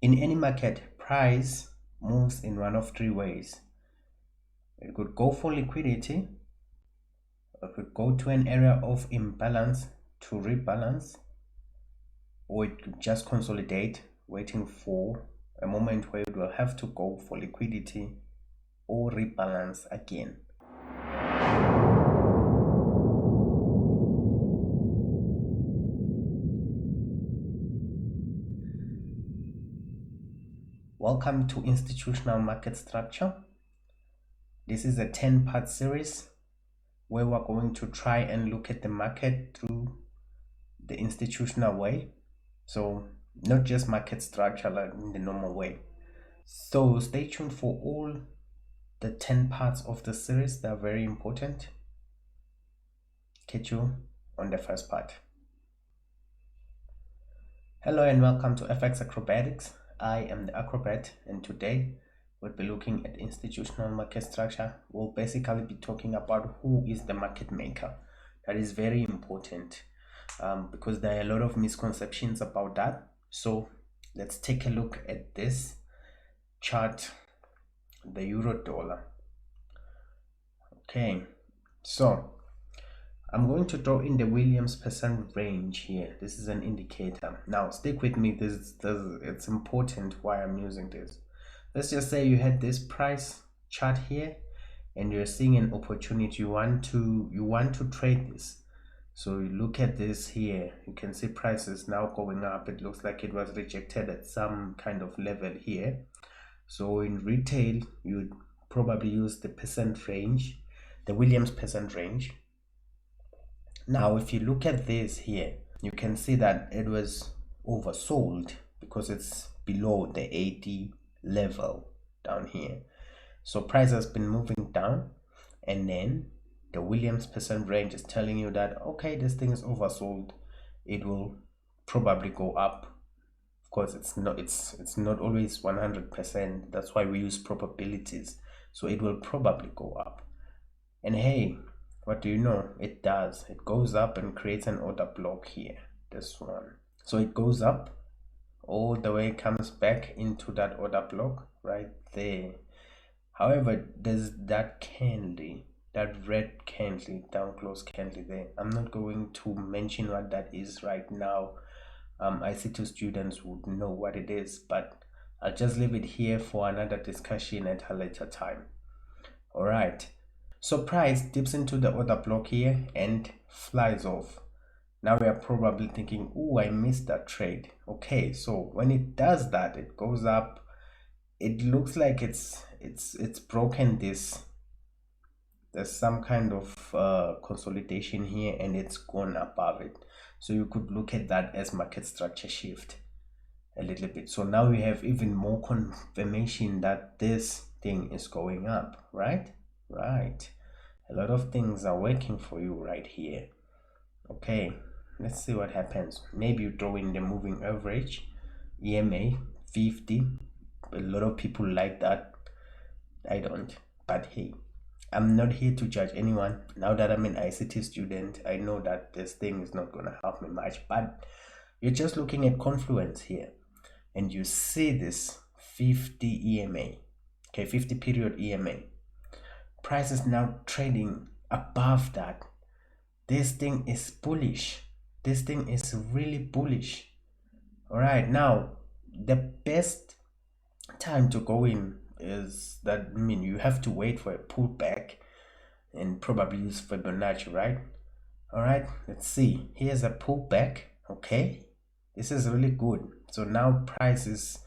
In any market, price moves in one of three ways. It could go for liquidity, it could go to an area of imbalance to rebalance, or it could just consolidate, waiting for a moment where it will have to go for liquidity or rebalance again. Welcome to Institutional Market Structure. This is a 10-part series where we're going to try and look at the market through the institutional way. So not just market structure like in the normal way. So stay tuned for all the 10 parts of the series. They're very important. Catch you on the first part. Hello and welcome to FX Acrobatics. I am the Acrobat, and today we'll be looking at institutional market structure. We'll basically be talking about who is the market maker. That is very important because there are a lot of misconceptions about that. So let's take a look at this chart, the euro dollar. Okay, so I'm going to draw in the Williams percent range here. This is an indicator. Now stick with me, it's important why I'm using this. Let's just say you had this price chart here and you're seeing an opportunity. You want to trade this. So you look at this here, you can see price is now going up. It looks like it was rejected at some kind of level here. So in retail, you'd probably use the percent range, the Williams percent range. Now, if you look at this here, you can see that it was oversold because it's below the 80 level down here. So price has been moving down, and then the Williams percent range is telling you that, okay, this thing is oversold. It will probably go up. Of course, it's not always 100%. That's why we use probabilities. So it will probably go up. And hey, what do you know? It does. It goes up and creates an order block here. This one. So it goes up all the way, comes back into that order block right there. However, there's that candle, that red candle, down close candle there. I'm not going to mention what that is right now. ICT students would know what it is, but I'll just leave it here for another discussion at a later time. All right. So price dips into the order block here and flies off. Now we are probably thinking, oh, I missed that trade. Okay, so when it does that, it goes up. It looks like it's broken this. There's some kind of consolidation here and it's gone above it. So you could look at that as market structure shift a little bit. So now we have even more confirmation that this thing is going up, right? Right. A lot of things are working for you right here. Okay, let's see what happens. Maybe you throw in the moving average, EMA 50. A lot of people like that. I don't. But hey, I'm not here to judge anyone. Now that I'm an ICT student, I know that this thing is not going to help me much. But you're just looking at confluence here. And you see this 50 EMA. Okay, 50 period EMA. Price is now trading above that. This thing is bullish. This thing is really bullish. All right, now the best time to go in is that, you have to wait for a pullback and probably use Fibonacci, right? All right, let's see. Here's a pullback. Okay, this is really good. So now price is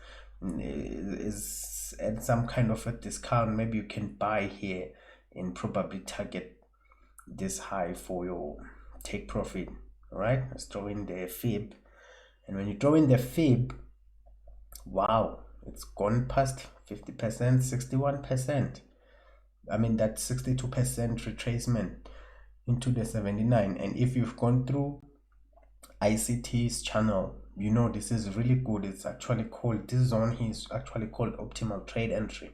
at some kind of a discount. Maybe you can buy here and probably target this high for your take profit. All right, let's throw in the fib, and when you throw in the fib, wow, it's gone past 50%, 61%. I mean, that's 62% retracement into the 79. And if you've gone through ICT's channel, you know this is really good. It's actually called, this zone here is actually called optimal trade entry.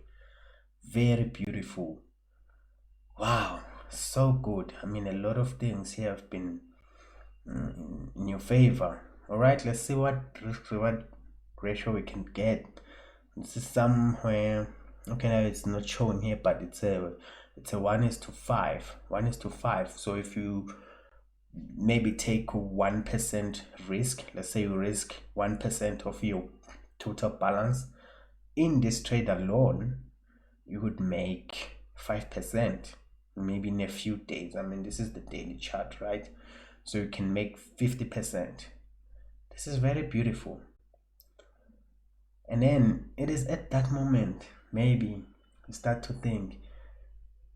Very beautiful. Wow, so good. I mean, a lot of things here have been in your favor. All right, let's see what risk reward ratio we can get. This is somewhere, okay, now it's not shown here, but it's a 1:5, 1:5. So if you maybe take 1% risk, let's say you risk 1% of your total balance, in this trade alone you would make 5%, maybe in a few days. I mean, this is the daily chart, right? So you can make 50%. This is very beautiful. And then it is at that moment, maybe you start to think,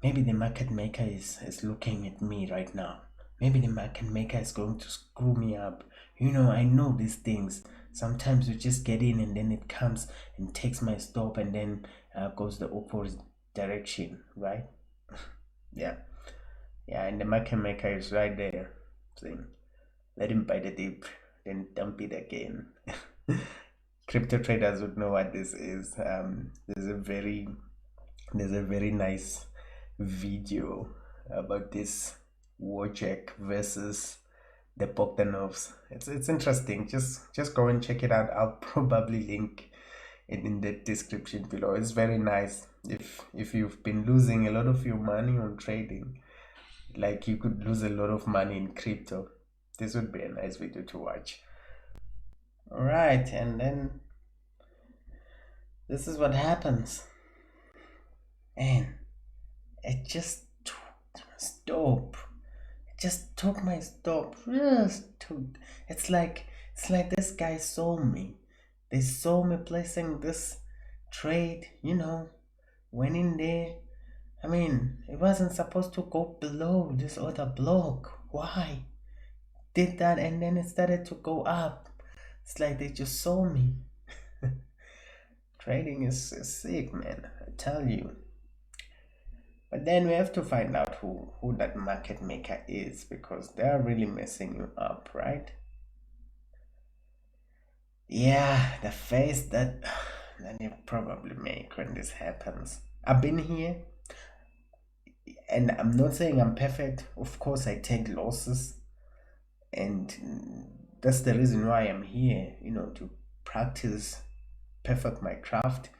maybe the market maker is looking at me right now. Maybe the market maker is going to screw me up. I know these things. Sometimes you just get in and then it comes and takes my stop and then goes the opposite direction, right? Yeah, and the market maker is right there saying, let him buy the dip, then dump it again. Crypto traders would know what this is. There's a very nice video about this Wojak versus the Bogdanoffs. It's interesting. Just go and check it out. I'll probably link it in the description below. It's very nice. If you've been losing a lot of your money on trading, like you could lose a lot of money in crypto, this would be a nice video to watch. All right, and then this is what happens, and it just stop. It just took my stop. It's like this guy saw me. They saw me placing this trade. Went in there. I mean, it wasn't supposed to go below this other block. Why? Did that and then it started to go up. It's like they just saw me. Trading is sick, man. I tell you. But then we have to find out who that market maker is, because they're really messing you up, right? Yeah, the face that you probably make when this happens. I've been here, and I'm not saying I'm perfect. Of course, I take losses, and that's the reason why I'm here, to practice, perfect my craft,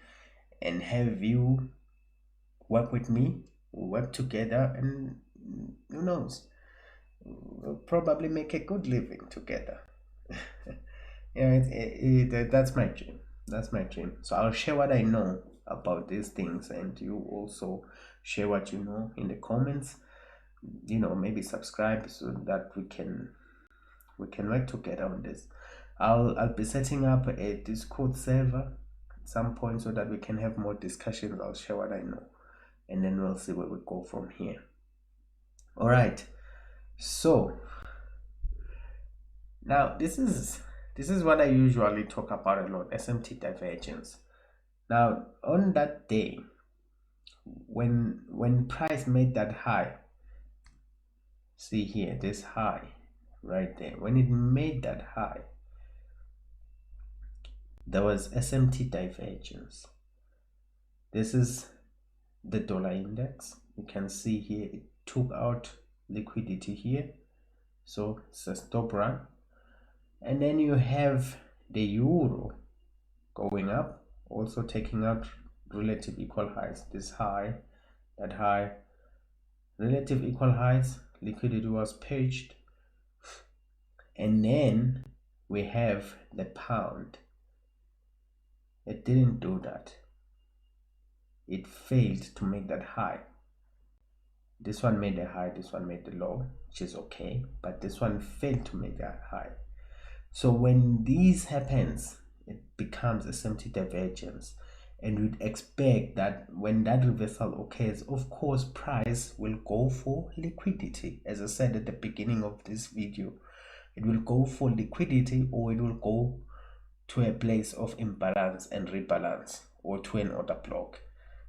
and have you work with me. We'll work together, and who knows, we'll probably make a good living together. That's my dream. That's my dream. So I'll share what I know about these things, and you also share what you know in the comments. Maybe subscribe so that we can work together on this. I'll be setting up a Discord server at some point so that we can have more discussions. I'll share what I know, and then we'll see where we go from here. All right. So now this is what I usually talk about a lot: SMT divergence. Now on that day, when price made that high, see here, this high right there, when it made that high, there was SMT divergence. This is the dollar index. You can see here it took out liquidity here, so it's a stop run. And then you have the euro going up, also taking out relative equal highs. This high, that high, relative equal highs, liquidity was purged. And then we have the pound. It didn't do that. It failed to make that high. This one made the high, this one made the low, which is okay, but this one failed to make that high. So when this happens, it becomes a SMT divergence, and we'd expect that when that reversal occurs, of course, price will go for liquidity. As I said at the beginning of this video, it will go for liquidity, or it will go to a place of imbalance and rebalance, or to an order block.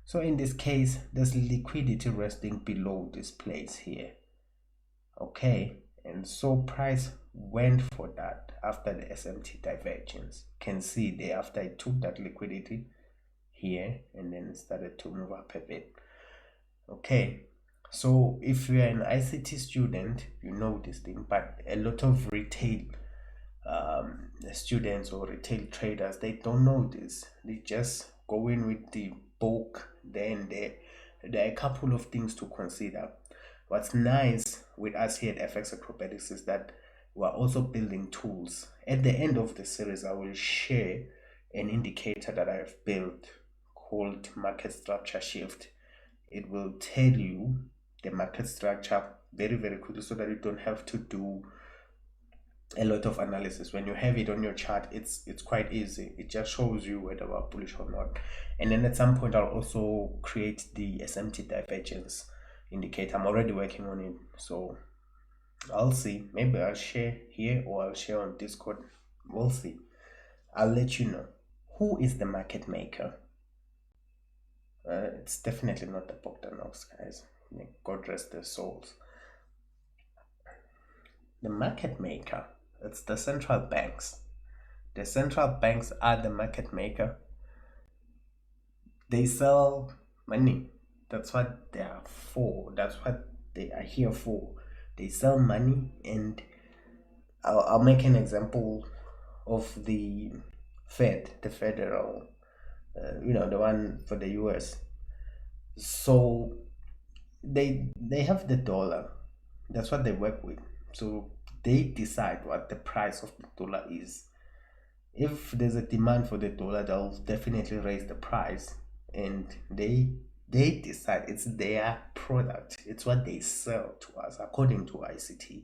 So in this case, there's liquidity resting below this place here. Okay, and so price went for that after the SMT divergence. You can see there, after it took that liquidity here, and then it started to move up a bit. Okay, so if you're an ICT student, you know this thing, but a lot of retail students or retail traders, they don't know this. They just go in with the book. Then there are a couple of things to consider. What's nice with us here at FX Acrobatics is that we're also building tools. At the end of the series, I will share an indicator that I've built called Market Structure Shift. It will tell you the market structure very, very quickly so that you don't have to do a lot of analysis. When you have it on your chart, it's quite easy. It just shows you whether we're bullish or not. And then at some point, I'll also create the SMT Divergence indicator. I'm already working on it, so I'll see. Maybe I'll share here or I'll share on Discord. We'll see. I'll let you know. Who is the market maker? It's definitely not the Bogdanoffs, guys. May God rest their souls. The market maker, it's the central banks. The central banks are the market maker. They sell money. That's what they are for. That's what they are here for. They sell money, and I'll make an example of the Fed, the federal, the one for the US. So they have the dollar. That's what they work with. So they decide what the price of the dollar is. If there's a demand for the dollar, they'll definitely raise the price, and they decide. It's their product. It's what they sell to us, according to ICT.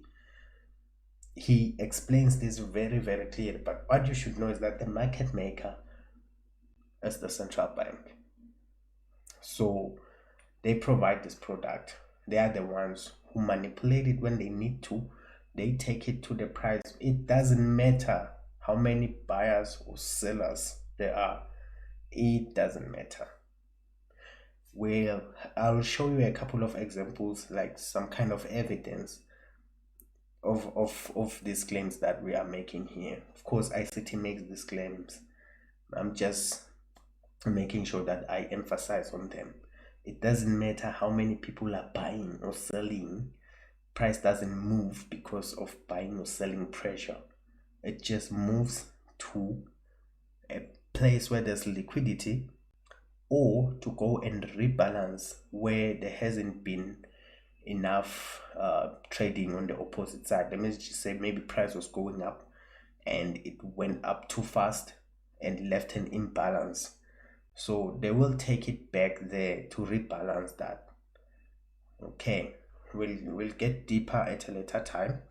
He explains this very, very clearly. But what you should know is that the market maker is the central bank. So they provide this product. They are the ones who manipulate it when they need to. They take it to the price. It doesn't matter how many buyers or sellers there are. It doesn't matter. Well, I'll show you a couple of examples, like some kind of evidence of these claims that we are making here. Of course, ICT makes these claims. I'm just making sure that I emphasize on them. It doesn't matter how many people are buying or selling. Price doesn't move because of buying or selling pressure. It just moves to a place where there's liquidity, or to go and rebalance where there hasn't been enough trading on the opposite side. Let me just say maybe price was going up and it went up too fast and left an imbalance. So they will take it back there to rebalance that. Okay, we'll get deeper at a later time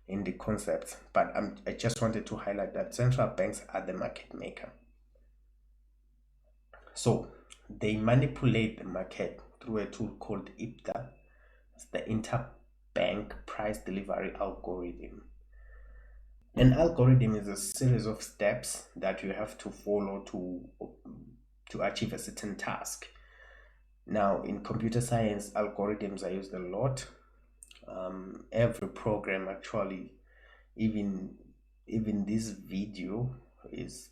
in the concepts, but I just wanted to highlight that central banks are the market maker. So they manipulate the market through a tool called IPDA. It's the interbank price delivery algorithm. An algorithm is a series of steps that you have to follow to achieve a certain task. Now, in computer science, algorithms are used a lot. Every program, actually, even this video is,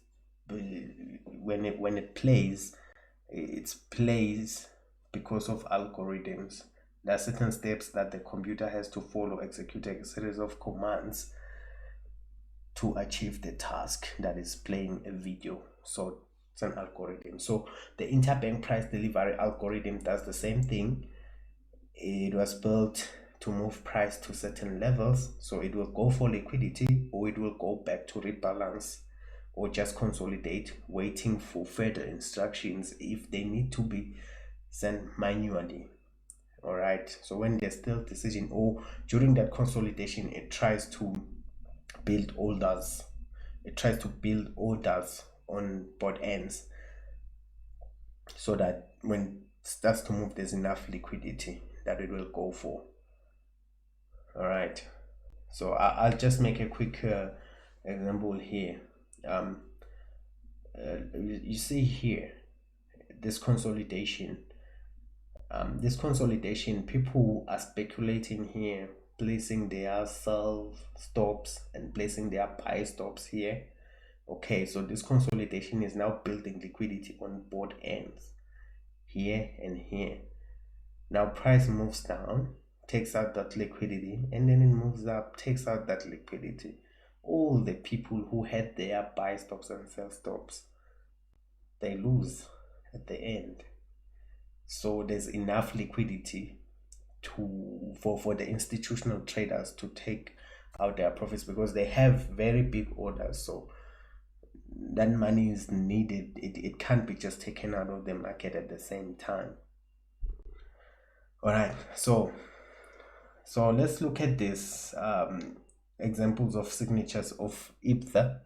when it plays, it plays because of algorithms. There are certain steps that the computer has to follow, execute a series of commands to achieve the task that is playing a video. So it's an algorithm. So the interbank price delivery algorithm does the same thing. It was built to move price to certain levels, so it will go for liquidity, or it will go back to rebalance, or just consolidate, waiting for further instructions if they need to be sent manually. All right, so when there's still decision, or during that consolidation, it tries to build orders. It tries to build orders on both ends, so that when it starts to move, there's enough liquidity that it will go for. All right, so I'll just make a quick example here. You see here this consolidation. This consolidation, people are speculating here, placing their sell stops and placing their buy stops here. Okay, so this consolidation is now building liquidity on both ends, here and here. Now price moves down, takes out that liquidity, and then it moves up, takes out that liquidity. all the people who had their buy stops and sell stops, they lose at the end. So there's enough liquidity for the institutional traders to take out their profits, because they have very big orders. So that money is needed. It can't be just taken out of the market at the same time. All right, so let's look at this examples of signatures of IPDA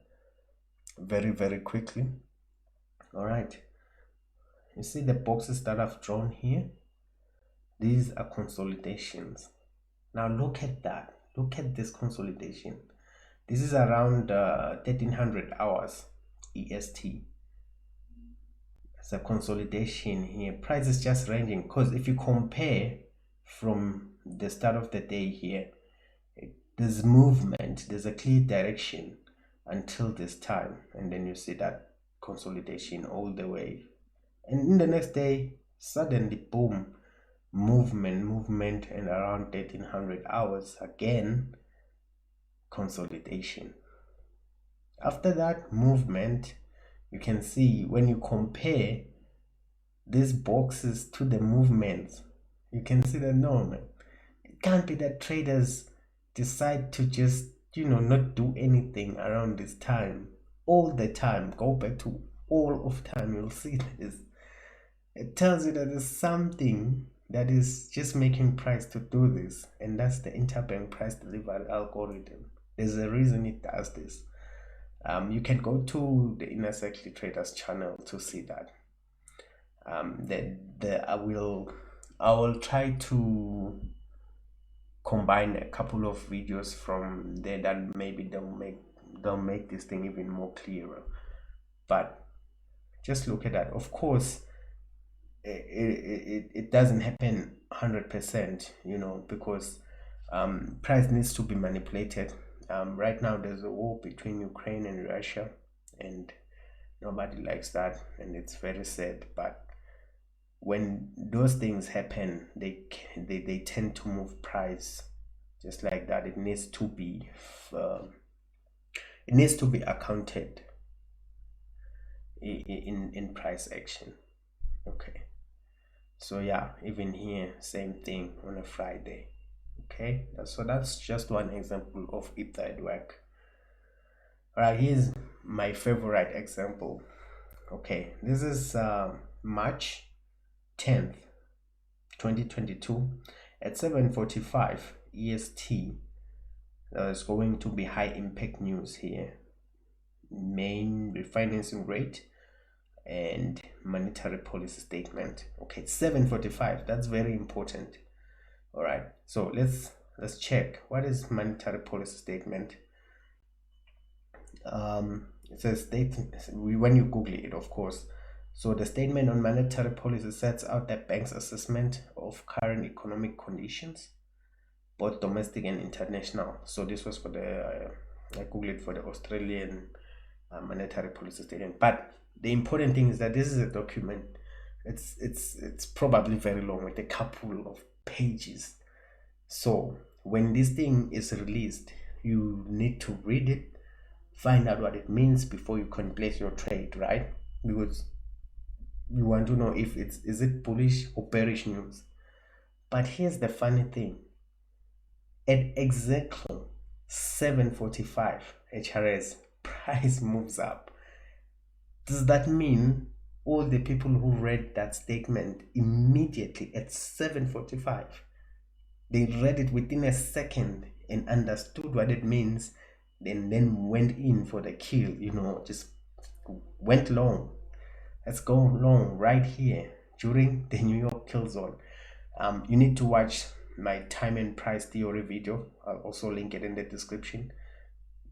very quickly. All right, you see the boxes that I've drawn here, these are consolidations. Now look at that, look at this consolidation. This is around 1300 hours EST. It's a consolidation here. Price is just ranging, because if you compare from the start of the day here, there's movement, there's a clear direction until this time, and then you see that consolidation all the way, and in the next day suddenly boom, movement, and around 1300 hours again consolidation. After that movement, you can see when you compare these boxes to the movements, you can see that no, man, it can't be that traders decide to just, not do anything around this time all the time. Go back to all of time, you'll see this. It tells you that there's something that is just making price to do this, and that's the interbank price delivery algorithm. There's a reason it does this. You can go to the Inner Circle Traders channel to see that. I will try to combine a couple of videos from there that maybe they'll make this thing even more clearer. But just look at that. Of course, it doesn't happen 100%, because price needs to be manipulated. Right now there's a war between Ukraine and Russia, and nobody likes that, and it's very sad. But when those things happen, they tend to move price just like that. It needs to be accounted in price action. Okay, so yeah, even here same thing on a Friday. Okay, so that's just one example of IPDA at work. All right, here's my favorite example. Okay, this is March 10th 2022 at 7:45 EST. There's going to be high impact news here: main refinancing rate and monetary policy statement. Okay, 7:45, that's very important. All right, so let's check what is monetary policy statement. It says when you Google it, of course. So the statement on monetary policy sets out the bank's assessment of current economic conditions, both domestic and international. So this was for the I Googled it for the Australian monetary policy statement. But the important thing is that this is a document. It's probably very long, with a couple of pages. So when this thing is released, you need to read it, find out what it means before you can place your trade, right? Because you want to know if is it bullish or bearish news. But here's the funny thing: at exactly 7:45 HRS, price moves up. Does that mean all the people who read that statement immediately at 7:45, they read it within a second and understood what it means, then went in for the kill, just went long? Let's go long right here during the New York kill zone. You need to watch my time and price theory video. I'll also link it in the description.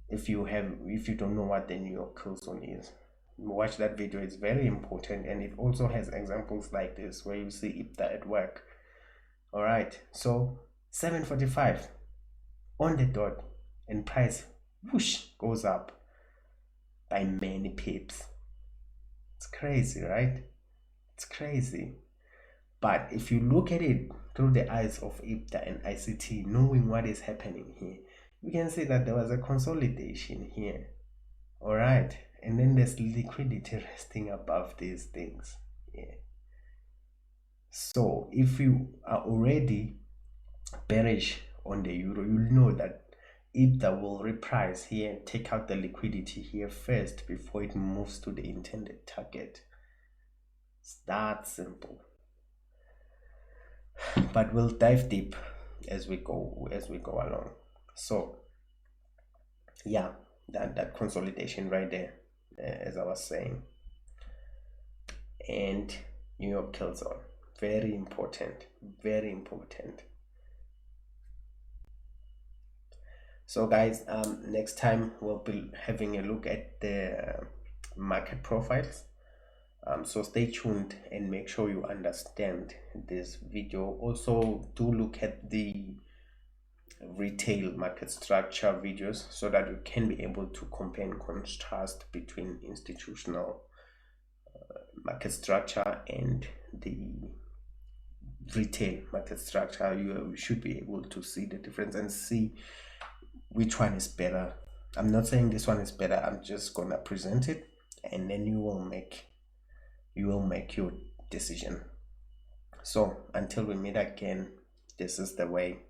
If you don't know what the New York kill zone is, watch that video. It's very important, and it also has examples like this where you see IPDA at work. All right, so 7:45 on the dot, and price whoosh goes up by many pips. It's crazy, right? It's crazy. But if you look at it through the eyes of IPDA and ICT, knowing what is happening here, we can see that there was a consolidation here. All right, and then there's liquidity resting above these things. Yeah. So if you are already bearish on the euro, you'll know that IPDA will reprice here and take out the liquidity here first before it moves to the intended target. It's that simple. But we'll dive deep as we go along. So yeah, that consolidation right there, as I was saying, and New York kill zone, very important, very important. So guys, next time we'll be having a look at the market profiles. So stay tuned and make sure you understand this video. Also do look at the retail market structure videos so that you can be able to compare and contrast between institutional market structure and the retail market structure. You should be able to see the difference and see which one is better. I'm not saying this one is better, I'm just gonna present it and then you will make your decision. So until we meet again, this is the way.